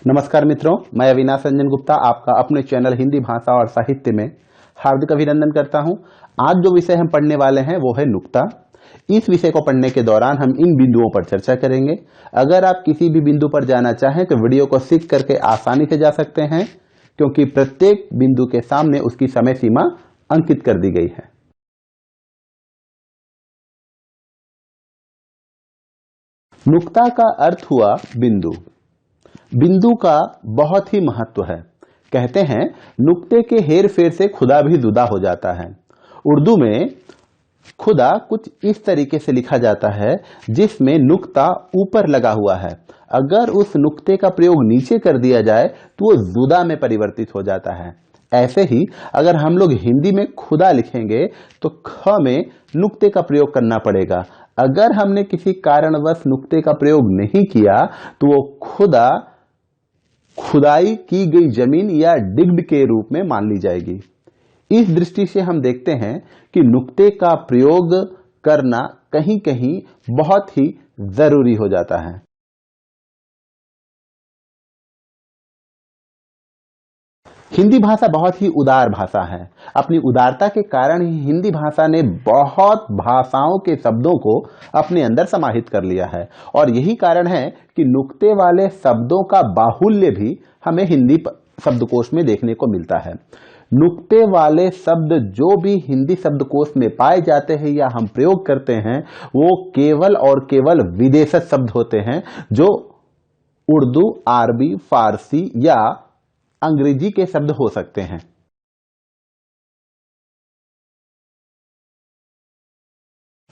नमस्कार मित्रों, मैं अविनाश रंजन गुप्ता आपका अपने चैनल हिंदी भाषा और साहित्य में हार्दिक अभिनंदन करता हूं। आज जो विषय हम पढ़ने वाले हैं वो है नुक्ता। इस विषय को पढ़ने के दौरान हम इन बिंदुओं पर चर्चा करेंगे। अगर आप किसी भी बिंदु पर जाना चाहें तो वीडियो को सीख करके आसानी से जा सकते हैं, क्योंकि प्रत्येक बिंदु के सामने उसकी समय सीमा अंकित कर दी गई है। नुक्ता का अर्थ हुआ बिंदु। बिंदु का बहुत ही महत्व है। कहते हैं नुक्ते के हेर फेर से खुदा भी जुदा हो जाता है। उर्दू में खुदा कुछ इस तरीके से लिखा जाता है जिसमें नुक्ता ऊपर लगा हुआ है। अगर उस नुक्ते का प्रयोग नीचे कर दिया जाए तो वो जुदा में परिवर्तित हो जाता है। ऐसे ही अगर हम लोग हिंदी में खुदा लिखेंगे तो ख में नुक्ते का प्रयोग करना पड़ेगा। अगर हमने किसी कारणवश नुक्ते का प्रयोग नहीं किया तो वो खुदा खुदाई की गई जमीन या डिग्ड के रूप में मान ली जाएगी। इस दृष्टि से हम देखते हैं कि नुक्ते का प्रयोग करना कहीं कहीं बहुत ही जरूरी हो जाता है। हिंदी भाषा बहुत ही उदार भाषा है। अपनी उदारता के कारण ही हिंदी भाषा ने बहुत भाषाओं के शब्दों को अपने अंदर समाहित कर लिया है, और यही कारण है कि नुक्ते वाले शब्दों का बाहुल्य भी हमें हिंदी शब्दकोश में देखने को मिलता है। नुक्ते वाले शब्द जो भी हिंदी शब्दकोश में पाए जाते हैं या हम प्रयोग करते हैं वो केवल और केवल विदेशज शब्द होते हैं, जो उर्दू, अरबी, फारसी या अंग्रेजी के शब्द हो सकते हैं।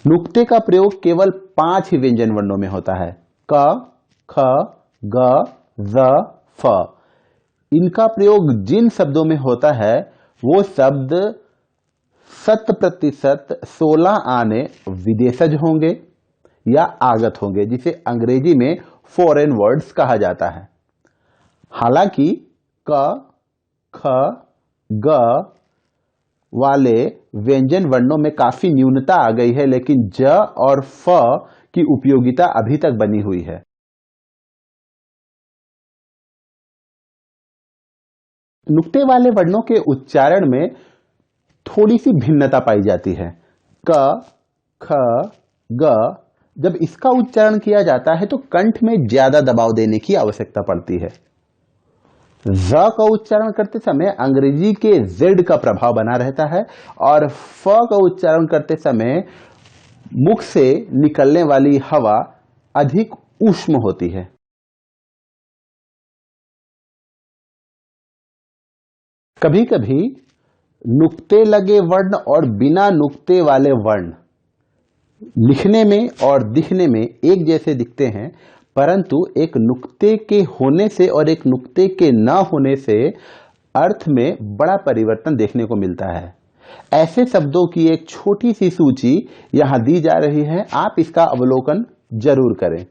नुक्ते का प्रयोग केवल 5 ही व्यंजन वर्णों में होता है, क, ख, ग, ज़, फ। इनका प्रयोग जिन शब्दों में होता है वो शब्द 100% 16 आने विदेशज होंगे या आगत होंगे, जिसे अंग्रेजी में फॉरेन वर्ड्स कहा जाता है। हालांकि क, ख, ग वाले व्यंजन वर्णों में काफी न्यूनता आ गई है, लेकिन ज और फ की उपयोगिता अभी तक बनी हुई है। नुक्ते वाले वर्णों के उच्चारण में थोड़ी सी भिन्नता पाई जाती है। क, ख, ग जब इसका उच्चारण किया जाता है तो कंठ में ज्यादा दबाव देने की आवश्यकता पड़ती है। ज का उच्चारण करते समय अंग्रेजी के जेड का प्रभाव बना रहता है, और फ का उच्चारण करते समय मुख से निकलने वाली हवा अधिक ऊष्म होती है। कभी कभी नुक्ते लगे वर्ण और बिना नुक्ते वाले वर्ण लिखने में और दिखने में एक जैसे दिखते हैं, परंतु एक नुक्ते के होने से और एक नुक्ते के न होने से अर्थ में बड़ा परिवर्तन देखने को मिलता है। ऐसे शब्दों की एक छोटी सी सूची यहां दी जा रही है, आप इसका अवलोकन जरूर करें।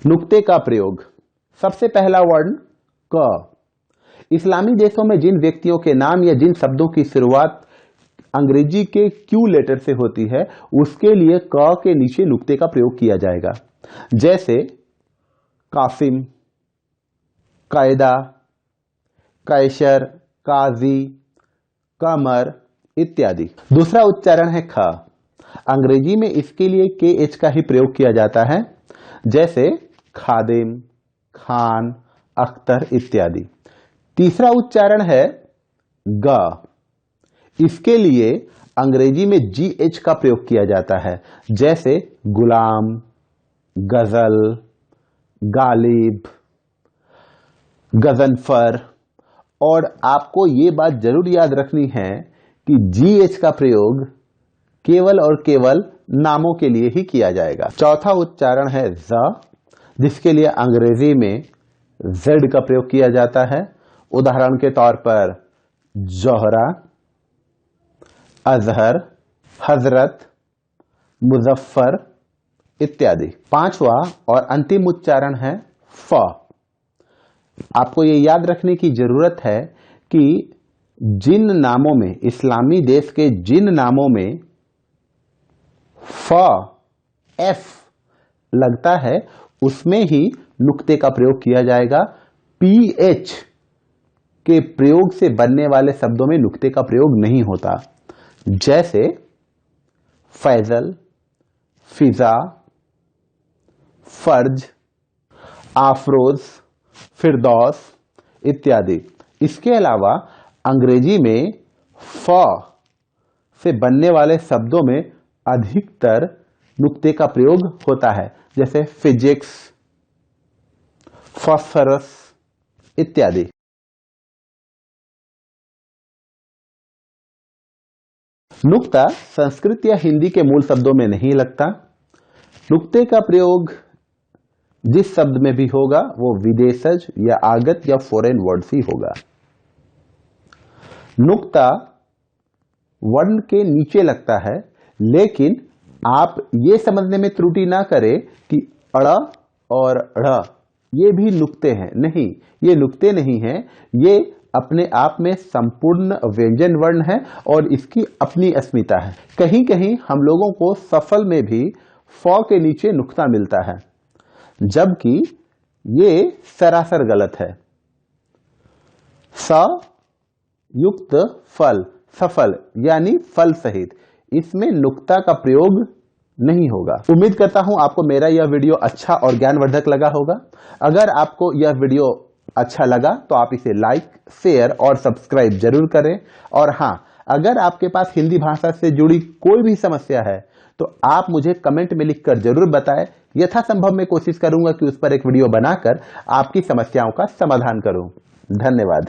नुक्ते का प्रयोग। सबसे पहला वर्ण क। इस्लामी देशों में जिन व्यक्तियों के नाम या जिन शब्दों की शुरुआत अंग्रेजी के क्यू लेटर से होती है उसके लिए क के नीचे नुक्ते का प्रयोग किया जाएगा। जैसे कासिम, कायदा, कैशर, काजी, कमर इत्यादि। दूसरा उच्चारण है ख। अंग्रेजी में इसके लिए के एच का ही प्रयोग किया जाता है, जैसे खादिम, खान, अख्तर इत्यादि। तीसरा उच्चारण है ग। इसके लिए अंग्रेजी में जी एच का प्रयोग किया जाता है, जैसे गुलाम, गजल, गालिब, गजनफर। और आपको ये बात जरूर याद रखनी है कि जी एच का प्रयोग केवल और केवल नामों के लिए ही किया जाएगा। चौथा उच्चारण है ज, जिसके लिए अंग्रेजी में जेड का प्रयोग किया जाता है। उदाहरण के तौर पर जोहरा, अजहर, हजरत, मुजफ्फर इत्यादि। पांचवा और अंतिम उच्चारण है फ। आपको ये याद रखने की जरूरत है कि जिन नामों में, इस्लामी देश के जिन नामों में फ, एफ लगता है उसमें ही नुक्ते का प्रयोग किया जाएगा। पीएच के प्रयोग से बनने वाले शब्दों में नुक्ते का प्रयोग नहीं होता, जैसे फैजल, फिजा, फर्ज, आफरोज, फिरदौस इत्यादि। इसके अलावा अंग्रेजी में फ से बनने वाले शब्दों में अधिकतर नुक्ते का प्रयोग होता है, जैसे फिजिक्स, फास्फोरस इत्यादि। नुक्ता संस्कृत या हिंदी के मूल शब्दों में नहीं लगता। नुक्ते का प्रयोग जिस शब्द में भी होगा वो विदेशज या आगत या फॉरेन वर्ड ही होगा। नुक्ता वर्ण के नीचे लगता है, लेकिन आप ये समझने में त्रुटि ना करें कि अड़ और ढ़ ये भी नुक्ते हैं। नहीं, ये नुक्ते नहीं हैं, ये अपने आप में संपूर्ण व्यंजन वर्ण है और इसकी अपनी अस्मिता है। कहीं कहीं हम लोगों को सफल में भी फ के नीचे नुक्ता मिलता है, जबकि ये सरासर गलत है। स युक्त फल, सफल यानी फल सहित, इसमें नुक्ता का प्रयोग नहीं होगा। उम्मीद करता हूं आपको मेरा यह वीडियो अच्छा और ज्ञानवर्धक लगा होगा। अगर आपको यह वीडियो अच्छा लगा तो आप इसे लाइक, शेयर और सब्सक्राइब जरूर करें। और हां, अगर आपके पास हिंदी भाषा से जुड़ी कोई भी समस्या है तो आप मुझे कमेंट में लिखकर जरूर बताएं। यथासंभव मैं कोशिश करूंगा कि उस पर एक वीडियो बनाकर आपकी समस्याओं का समाधान करूं। धन्यवाद।